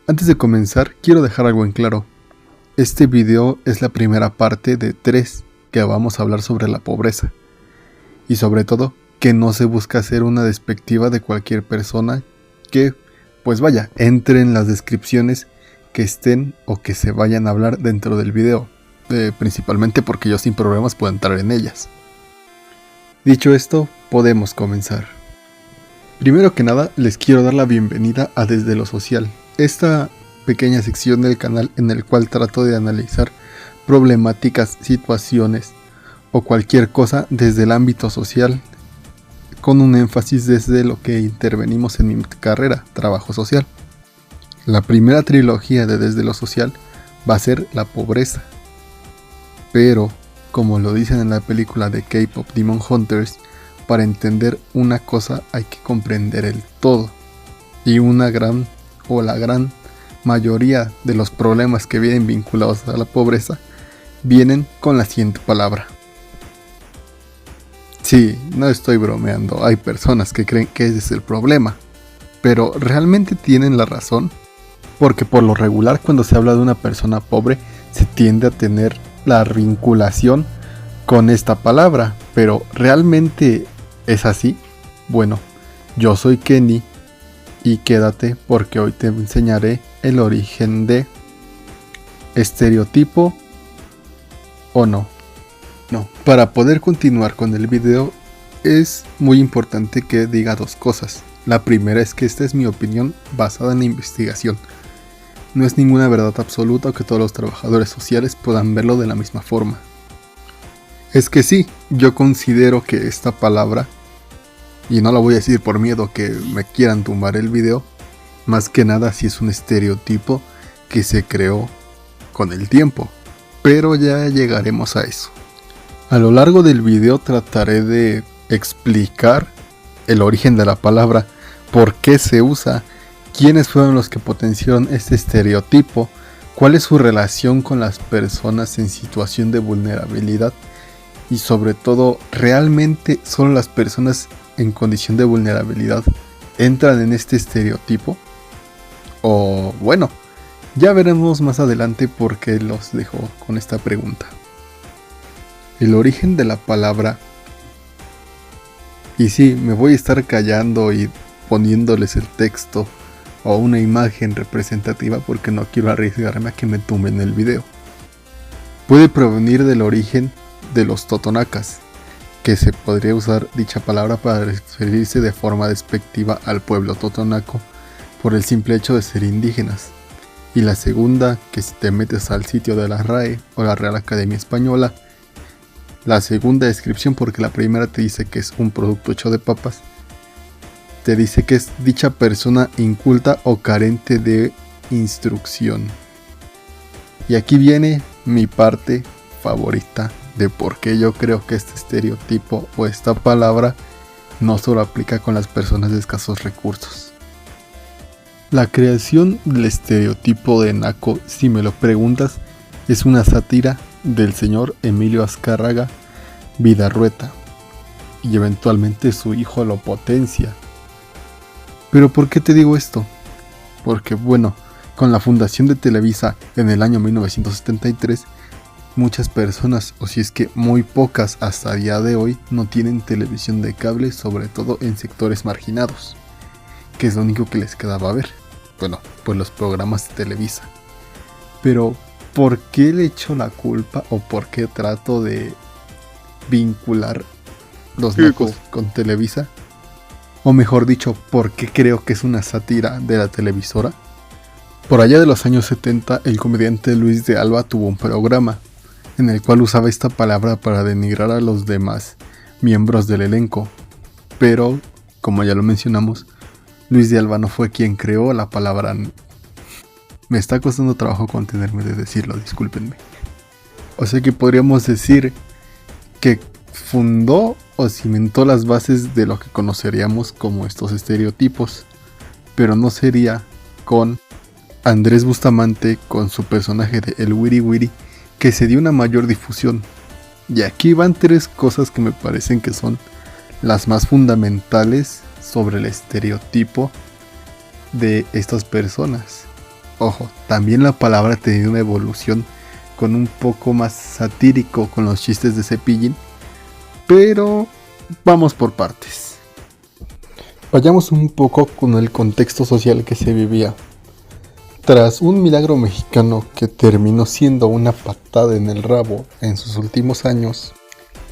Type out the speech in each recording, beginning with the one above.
Antes de comenzar, quiero dejar algo en claro. Este video es la primera parte de 3 que vamos a hablar sobre la pobreza. Y sobre todo, que no se busca hacer una despectiva de cualquier persona que, pues vaya, entre en las descripciones que estén o que se vayan a hablar dentro del video. Principalmente porque yo sin problemas puedo entrar en ellas. Dicho esto, podemos comenzar. Primero que nada, les quiero dar la bienvenida a Desde lo Social, esta pequeña sección del canal en el cual trato de analizar problemáticas, situaciones o cualquier cosa desde el ámbito social, con un énfasis desde lo que intervenimos en mi carrera, trabajo social. La primera trilogía de Desde lo Social va a ser la pobreza, pero como lo dicen en la película de K-Pop Demon Hunters, para entender una cosa hay que comprender el todo, y la gran mayoría de los problemas que vienen vinculados a la pobreza vienen con la siguiente palabra. Sí, no estoy bromeando, hay personas que creen que ese es el problema, pero realmente tienen la razón, porque por lo regular cuando se habla de una persona pobre se tiende a tener la vinculación con esta palabra, pero ¿realmente es así? Bueno, yo soy Kenny y quédate porque hoy te enseñaré el origen de estereotipo o no. Para poder continuar con el video es muy importante que diga dos cosas. La primera es que esta es mi opinión basada en la investigación. No es ninguna verdad absoluta o que todos los trabajadores sociales puedan verlo de la misma forma. Es que sí, yo considero que esta palabra, y no la voy a decir por miedo que me quieran tumbar el video, más que nada si es un estereotipo que se creó con el tiempo, pero ya llegaremos a eso. A lo largo del video trataré de explicar el origen de la palabra, por qué se usa, quiénes fueron los que potenciaron este estereotipo, cuál es su relación con las personas en situación de vulnerabilidad y sobre todo, ¿realmente solo las personas en condición de vulnerabilidad entran en este estereotipo? O bueno, ya veremos más adelante por qué los dejo con esta pregunta. El origen de la palabra, y sí, me voy a estar callando y poniéndoles el texto o una imagen representativa porque no quiero arriesgarme a que me tumben el video. Puede provenir del origen de los totonacas, que se podría usar dicha palabra para referirse de forma despectiva al pueblo totonaco por el simple hecho de ser indígenas. Y la segunda, que si te metes al sitio de la RAE o la Real Academia Española, la segunda descripción, porque la primera te dice que es un producto hecho de papas, te dice que es dicha persona inculta o carente de instrucción. Y aquí viene mi parte favorita de por qué yo creo que este estereotipo o esta palabra no solo aplica con las personas de escasos recursos. La creación del estereotipo de naco, si me lo preguntas, es una sátira del señor Emilio Azcárraga Vidarrueta, y eventualmente su hijo lo potencia. ¿Pero por qué te digo esto? Porque bueno, con la fundación de Televisa en el año 1973, muchas personas, o si es que muy pocas hasta el día de hoy, no tienen televisión de cable, sobre todo en sectores marginados, que es lo único que les quedaba ver. Bueno, pues los programas de Televisa. Pero, ¿por qué le echo la culpa o por qué trato de vincular los nacos con Televisa? O mejor dicho, ¿por qué creo que es una sátira de la televisora? Por allá de los años 70, el comediante Luis de Alba tuvo un programa en el cual usaba esta palabra para denigrar a los demás miembros del elenco. Pero, como ya lo mencionamos, Luis de Alba no fue quien creó la palabra. Me está costando trabajo contenerme de decirlo, discúlpenme. O sea que podríamos decir que fundó o cimentó las bases de lo que conoceríamos como estos estereotipos, pero no sería con Andrés Bustamante con su personaje de El Wiri Wiri que se dio una mayor difusión. Y aquí van 3 cosas que me parecen que son las más fundamentales sobre el estereotipo de estas personas. Ojo, también la palabra ha tenido una evolución con un poco más satírico con los chistes de Cepillín, pero vamos por partes. Vayamos un poco con el contexto social que se vivía. Tras un milagro mexicano que terminó siendo una patada en el rabo en sus últimos años,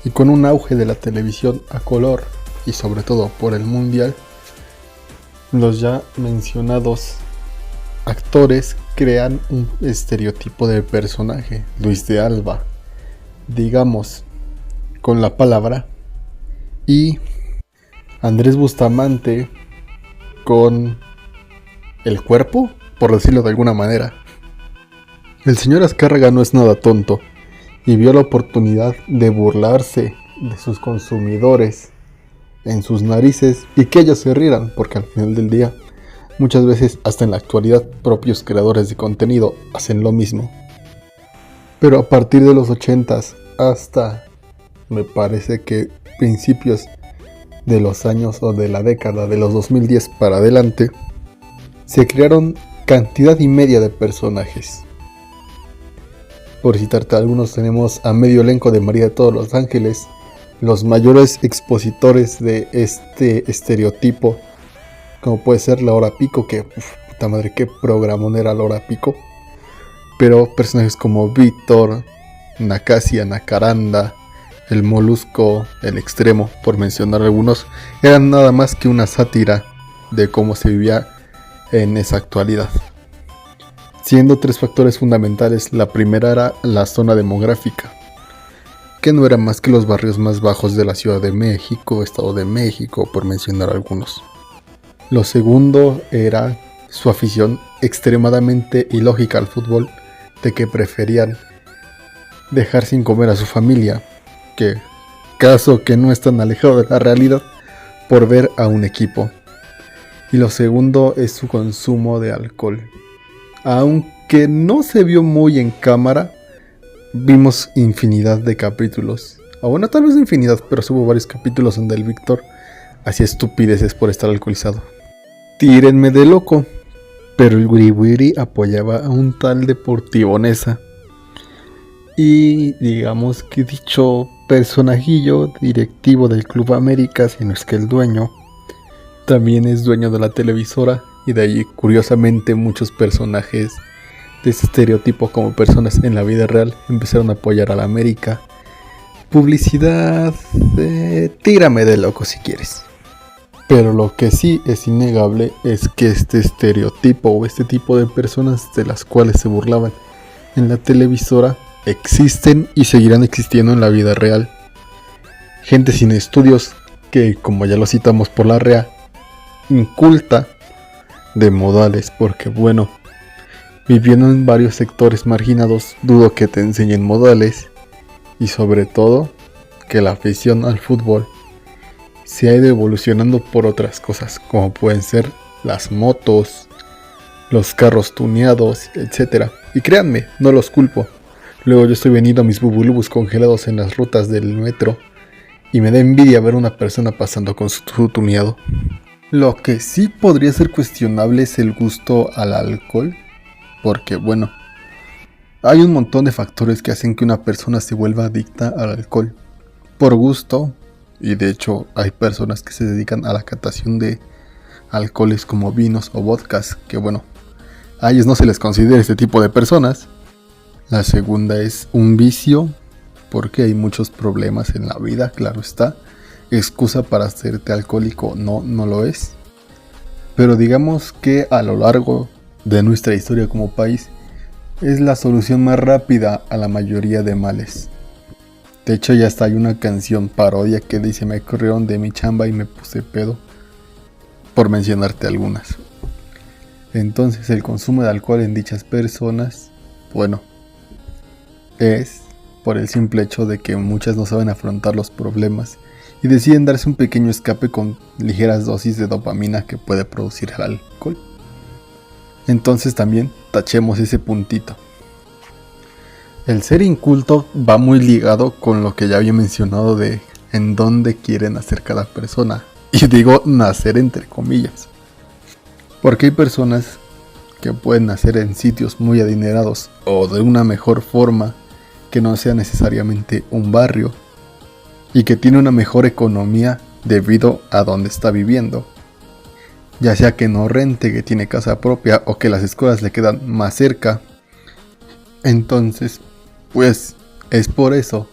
y con un auge de la televisión a color y sobre todo por el mundial, los ya mencionados actores crean un estereotipo de personaje. Luis de Alba, digamos, con la palabra, y Andrés Bustamante con el cuerpo, por decirlo de alguna manera. El señor Azcárraga no es nada tonto y vio la oportunidad de burlarse de sus consumidores en sus narices y que ellos se rieran, porque al final del día, muchas veces hasta en la actualidad, propios creadores de contenido hacen lo mismo. Pero a partir de los 80s hasta, me parece que principios de los años o de la década de los 2010 para adelante, se crearon cantidad y media de personajes. Por citarte algunos, tenemos a medio elenco de María de todos los Ángeles, los mayores expositores de este estereotipo, como puede ser La Hora Pico, que puta madre, qué programón era La Hora Pico. Pero personajes como Víctor, Nacasia, Nacaranda, el Molusco, el Extremo, por mencionar algunos, eran nada más que una sátira de cómo se vivía en esa actualidad. Siendo tres factores fundamentales. La primera era la zona demográfica, que no era más que los barrios más bajos de la Ciudad de México, Estado de México, por mencionar algunos. Lo segundo era su afición extremadamente ilógica al fútbol, de que preferían dejar sin comer a su familia, que caso que no es tan alejado de la realidad, por ver a un equipo. Y lo segundo es su consumo de alcohol. Aunque no se vio muy en cámara, vimos infinidad de capítulos. O bueno, tal vez infinidad, pero hubo varios capítulos donde el Víctor hacía estupideces por estar alcoholizado. Tírenme de loco, pero el Wiri Wiri apoyaba a un tal Deportivo Neza. Y digamos que dicho personajillo directivo del Club América, si no es que el dueño, también es dueño de la televisora. Y de allí, curiosamente, muchos personajes de ese estereotipo como personas en la vida real empezaron a apoyar a la América. Publicidad, tírame de loco si quieres. Pero lo que sí es innegable es que este estereotipo o este tipo de personas de las cuales se burlaban en la televisora existen y seguirán existiendo en la vida real. Gente sin estudios que, como ya lo citamos por la REA, inculta de modales, porque bueno, viviendo en varios sectores marginados, dudo que te enseñen modales, y sobre todo que la afición al fútbol se ha ido evolucionando por otras cosas, como pueden ser las motos, los carros tuneados, etc. Y créanme, no los culpo. Luego yo estoy vendiendo mis bubulubus congelados en las rutas del metro y me da envidia ver una persona pasando con su tuneado. Lo que sí podría ser cuestionable es el gusto al alcohol, porque bueno, hay un montón de factores que hacen que una persona se vuelva adicta al alcohol por gusto, y de hecho hay personas que se dedican a la catación de alcoholes como vinos o vodkas, que bueno, a ellos no se les considera este tipo de personas. La segunda es un vicio, porque hay muchos problemas en la vida, claro está. Excusa para hacerte alcohólico no lo es. Pero digamos que a lo largo de nuestra historia como país es la solución más rápida a la mayoría de males. De hecho ya hasta hay una canción parodia que dice: me corrieron de mi chamba y me puse pedo, por mencionarte algunas. Entonces el consumo de alcohol en dichas personas, bueno, es por el simple hecho de que muchas no saben afrontar los problemas y deciden darse un pequeño escape con ligeras dosis de dopamina que puede producir el alcohol. Entonces también tachemos ese puntito. El ser inculto va muy ligado con lo que ya había mencionado de en dónde quiere nacer cada persona. Y digo nacer entre comillas, porque hay personas que pueden nacer en sitios muy adinerados o de una mejor forma que no sea necesariamente un barrio y que tiene una mejor economía debido a donde está viviendo, ya sea que no rente, que tiene casa propia o que las escuelas le quedan más cerca. Entonces, pues es por eso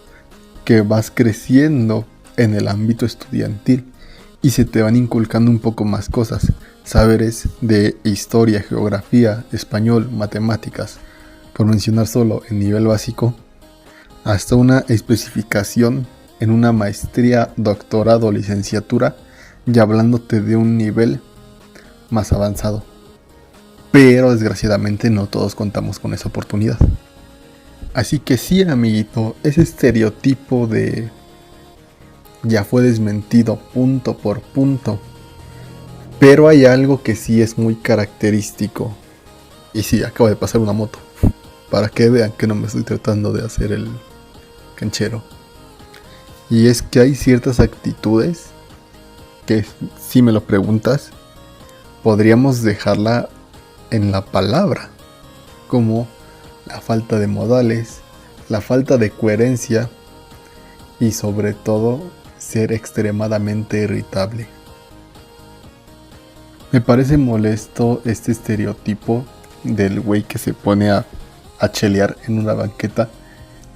que vas creciendo en el ámbito estudiantil y se te van inculcando un poco más cosas, saberes de historia, geografía, español, matemáticas, por mencionar solo en nivel básico, hasta una especificación en una maestría, doctorado, licenciatura, ya hablándote de un nivel más avanzado. Pero desgraciadamente no todos contamos con esa oportunidad. Así que sí, amiguito, ese estereotipo de ya fue desmentido punto por punto. Pero hay algo que sí es muy característico. Y sí, acaba de pasar una moto. Para que vean que no me estoy tratando de hacer el canchero. Y es que hay ciertas actitudes que, si me lo preguntas, podríamos dejarla en la palabra. Como la falta de modales, la falta de coherencia y sobre todo ser extremadamente irritable. Me parece molesto este estereotipo del güey que se pone a chelear en una banqueta,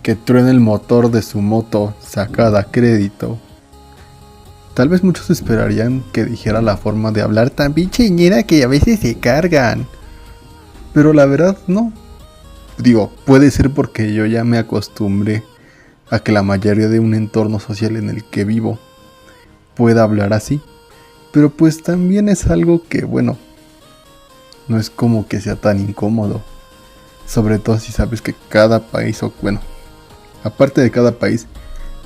que truena el motor de su moto sacada a crédito. Tal vez muchos esperarían que dijera la forma de hablar tan pincheñera que a veces se cargan. Pero la verdad no. Digo, puede ser porque yo ya me acostumbré a que la mayoría de un entorno social en el que vivo pueda hablar así. Pero pues también es algo que, bueno, no es como que sea tan incómodo. Sobre todo si sabes que cada país, o bueno, aparte de cada país,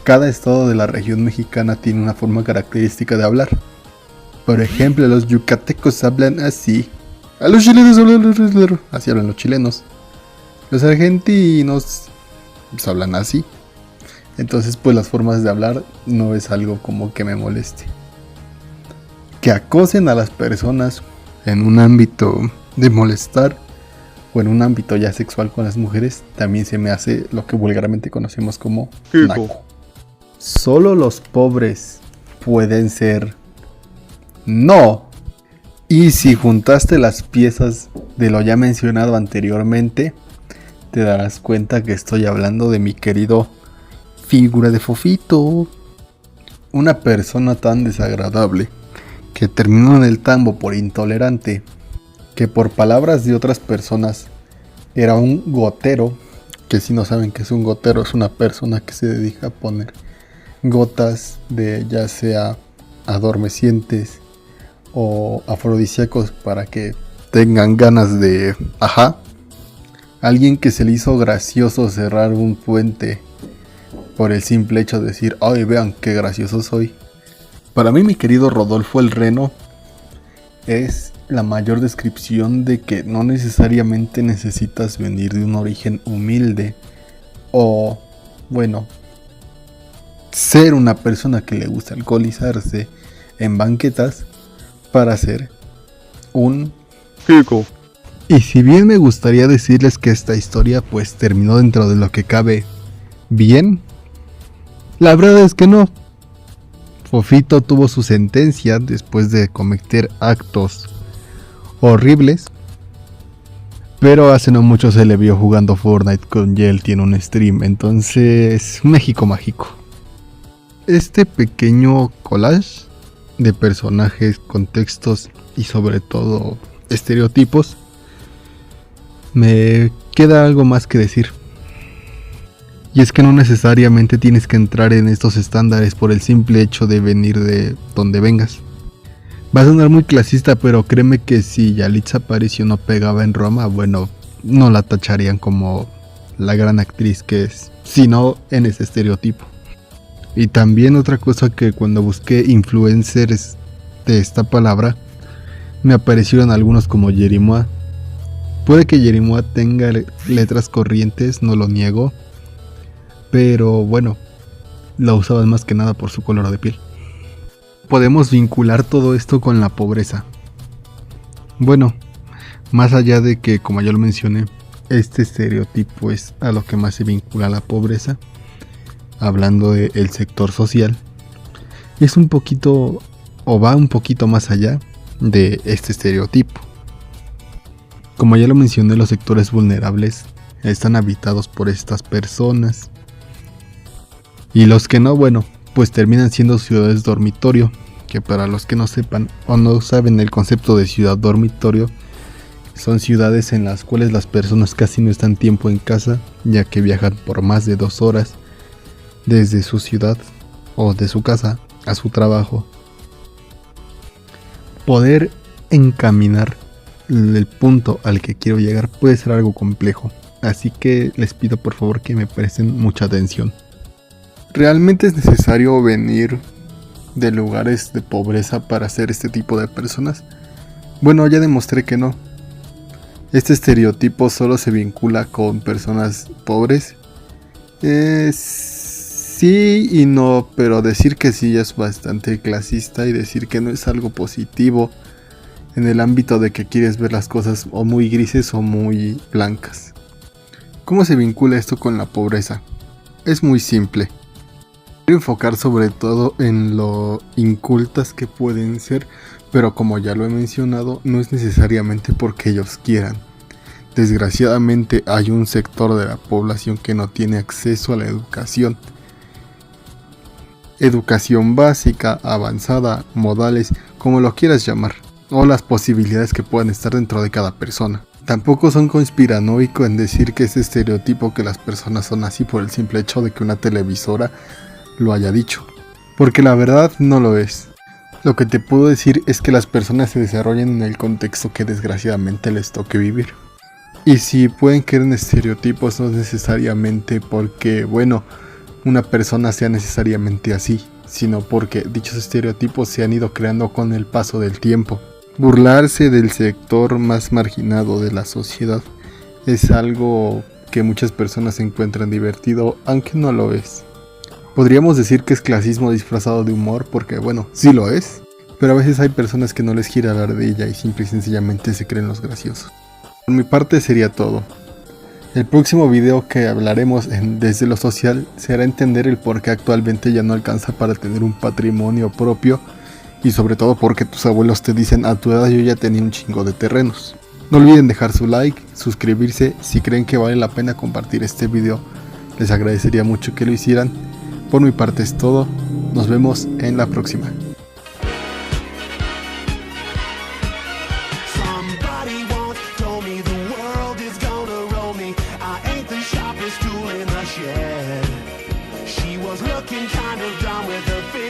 cada estado de la región mexicana tiene una forma característica de hablar. Por ejemplo, los yucatecos hablan así. A los chilenos hablan así, hablan los chilenos. Los argentinos pues hablan así. Entonces pues las formas de hablar no es algo como que me moleste. Que acosen a las personas en un ámbito de molestar o en un ámbito ya sexual con las mujeres también se me hace lo que vulgarmente conocemos como naco. Solo los pobres pueden ser. No. Y si juntaste las piezas de lo ya mencionado anteriormente, te darás cuenta que estoy hablando de mi querido figura de Fofito. Una persona tan desagradable que terminó en el tambo por intolerante, que por palabras de otras personas era un gotero, que si no saben que es un gotero, es una persona que se dedica a poner gotas de ya sea adormecientes o afrodisíacos para que tengan ganas de ajá. Alguien que se le hizo gracioso cerrar un puente por el simple hecho de decir, ay, vean qué gracioso soy. Para mí, mi querido Rodolfo el Reno es la mayor descripción de que no necesariamente necesitas venir de un origen humilde o, bueno, ser una persona que le gusta alcoholizarse en banquetas para ser un chico. Y si bien me gustaría decirles que esta historia pues terminó dentro de lo que cabe bien, la verdad es que no. Fofito tuvo su sentencia después de cometer actos horribles, pero hace no mucho se le vio jugando Fortnite con Yelty en un stream, entonces México mágico. Este pequeño collage de personajes, contextos y sobre todo estereotipos, me queda algo más que decir. Y es que no necesariamente tienes que entrar en estos estándares por el simple hecho de venir de donde vengas. Va a sonar muy clasista, pero créeme que si Yalitza Aparicio no pegaba en Roma, bueno, no la tacharían como la gran actriz que es, sino en ese estereotipo. Y también otra cosa que cuando busqué influencers de esta palabra, me aparecieron algunos como Jerimois. Puede que Jerimois tenga letras corrientes, no lo niego, pero bueno, la usaban más que nada por su color de piel. Podemos vincular todo esto con la pobreza. Bueno, Más allá de que, como ya lo mencioné, este estereotipo es a lo que más se vincula la pobreza, hablando del sector social, es un poquito o va un poquito más allá de este estereotipo. Como ya lo mencioné, los sectores vulnerables están habitados por estas personas, y los que no, bueno, pues terminan siendo ciudades dormitorio, que para los que no sepan o no saben el concepto de ciudad dormitorio, son ciudades en las cuales las personas casi no están tiempo en casa, ya que viajan por más de 2 horas desde su ciudad o de su casa a su trabajo. Poder encaminar el punto al que quiero llegar puede ser algo complejo, así que les pido por favor que me presten mucha atención. ¿Realmente es necesario venir de lugares de pobreza para ser este tipo de personas? Bueno, ya demostré que no. Este estereotipo solo se vincula con personas pobres. Sí y no, pero decir que sí es bastante clasista y decir que no es algo positivo en el ámbito de que quieres ver las cosas o muy grises o muy blancas. ¿Cómo se vincula esto con la pobreza? Es muy simple. Quiero enfocar sobre todo en lo incultas que pueden ser, pero como ya lo he mencionado, no es necesariamente porque ellos quieran. Desgraciadamente hay un sector de la población que no tiene acceso a la educación. Educación básica, avanzada, modales, como lo quieras llamar, o las posibilidades que puedan estar dentro de cada persona. Tampoco son conspiranoico en decir que es estereotipo que las personas son así por el simple hecho de que una televisora lo haya dicho, porque la verdad no lo es. Lo que te puedo decir es que las personas se desarrollan en el contexto que desgraciadamente les toque vivir. Y si pueden creer en estereotipos, no es necesariamente porque, bueno, una persona sea necesariamente así, sino porque dichos estereotipos se han ido creando con el paso del tiempo. Burlarse del sector más marginado de la sociedad es algo que muchas personas encuentran divertido, aunque no lo es. Podríamos decir que es clasismo disfrazado de humor porque, bueno, sí lo es, pero a veces hay personas que no les gira la ardilla y simple y sencillamente se creen los graciosos. Por mi parte sería todo. El próximo video que hablaremos desde lo social será entender el por qué actualmente ya no alcanza para tener un patrimonio propio y sobre todo porque tus abuelos te dicen a tu edad yo ya tenía un chingo de terrenos. No olviden dejar su like, suscribirse, si creen que vale la pena compartir este video, les agradecería mucho que lo hicieran. Por mi parte es todo, nos vemos en la próxima. She was looking kind of dumb with her feet.